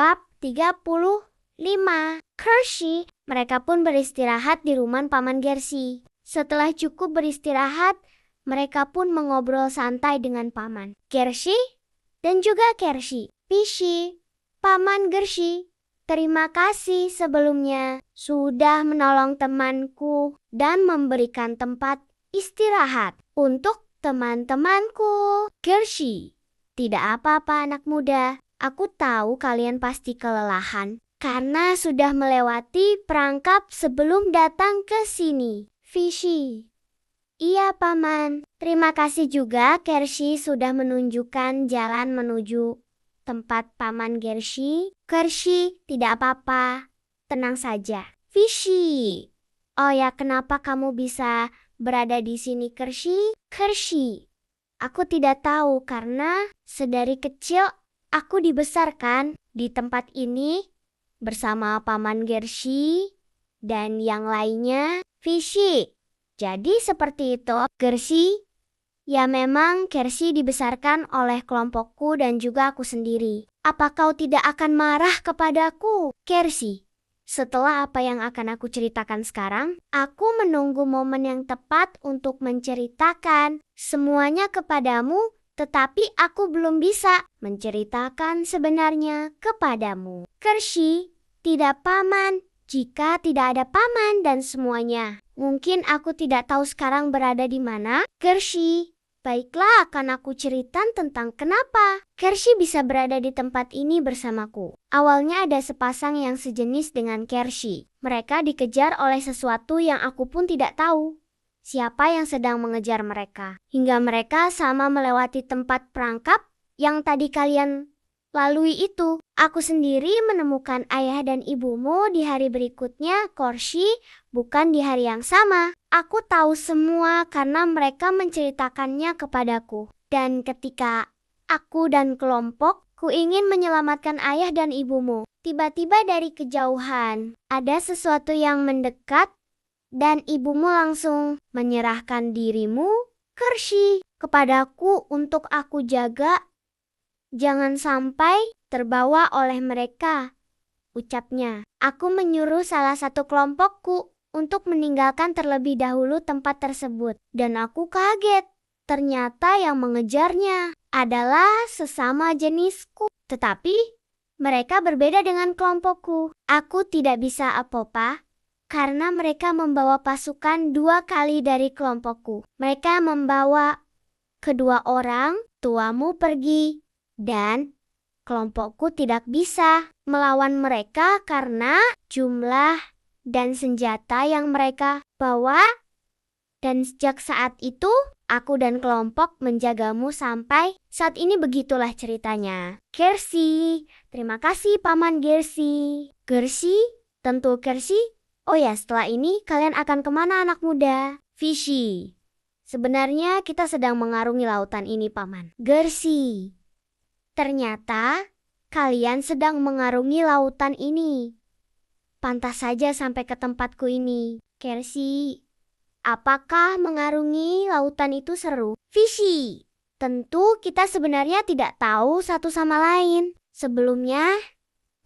Bab 35. Kershi, mereka pun beristirahat di rumah Paman Gersi. Setelah cukup beristirahat, mereka pun mengobrol santai dengan Paman Gersi dan juga Kershi. Pishi, Paman Gersi, terima kasih sebelumnya sudah menolong temanku dan memberikan tempat istirahat untuk teman-temanku. Gersi, tidak apa-apa anak muda. Aku tahu kalian pasti kelelahan karena sudah melewati perangkap sebelum datang ke sini. Pishi, iya Paman. Terima kasih juga Kershi sudah menunjukkan jalan menuju tempat Paman Gersi. Kershi, tidak apa-apa. Tenang saja. Pishi, oh ya, kenapa kamu bisa berada di sini Kershi? Kershi, aku tidak tahu karena sedari kecil aku dibesarkan di tempat ini bersama Paman Gersi dan yang lainnya. Pishi, jadi seperti itu Gersi? Ya memang Kershi dibesarkan oleh kelompokku dan juga aku sendiri. Apa kau tidak akan marah kepadaku, Kershi? Setelah apa yang akan aku ceritakan sekarang, aku menunggu momen yang tepat untuk menceritakan semuanya kepadamu, tetapi aku belum bisa menceritakan sebenarnya kepadamu. Kershi, tidak Paman. Jika tidak ada Paman dan semuanya, mungkin aku tidak tahu sekarang berada di mana. Kershi, baiklah akan aku ceritakan tentang kenapa Kershi bisa berada di tempat ini bersamaku. Awalnya ada sepasang yang sejenis dengan Kershi. Mereka dikejar oleh sesuatu yang aku pun tidak tahu siapa yang sedang mengejar mereka. Hingga mereka sama melewati tempat perangkap yang tadi kalian lalui itu. Aku sendiri menemukan ayah dan ibumu di hari berikutnya, Kershi, bukan di hari yang sama. Aku tahu semua karena mereka menceritakannya kepadaku. Dan ketika aku dan kelompokku ingin menyelamatkan ayah dan ibumu, tiba-tiba dari kejauhan ada sesuatu yang mendekat dan ibumu langsung menyerahkan dirimu, Kershi, kepadaku untuk aku jaga. Jangan sampai terbawa oleh mereka, ucapnya. Aku menyuruh salah satu kelompokku untuk meninggalkan terlebih dahulu tempat tersebut. Dan aku kaget. Ternyata yang mengejarnya adalah sesama jenisku. Tetapi mereka berbeda dengan kelompokku. Aku tidak bisa apa-apa karena mereka membawa pasukan 2 kali dari kelompokku. Mereka membawa kedua orang tuamu pergi. Dan kelompokku tidak bisa melawan mereka karena jumlah dan senjata yang mereka bawa. Dan sejak saat itu, aku dan kelompok menjagamu sampai saat ini. Begitulah ceritanya. Kershi, terima kasih Paman Gersi. Gersi, tentu Kershi. Oh ya, setelah ini kalian akan kemana anak muda? Pishi, sebenarnya kita sedang mengarungi lautan ini Paman Gersi. Ternyata kalian sedang mengarungi lautan ini. Pantas saja sampai ke tempatku ini. Kershi, apakah mengarungi lautan itu seru? Pishi, tentu kita sebenarnya tidak tahu satu sama lain sebelumnya.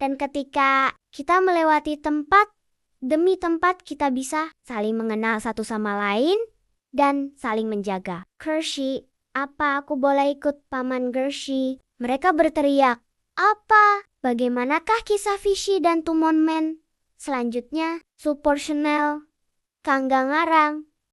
Dan ketika kita melewati tempat demi tempat, kita bisa saling mengenal satu sama lain dan saling menjaga. Kershi, apa aku boleh ikut Paman Gersi? Mereka berteriak. Apa? Bagaimanakah kisah Pishi dan Tumonmen? Selanjutnya, Suporsional, Kangga Ngarang.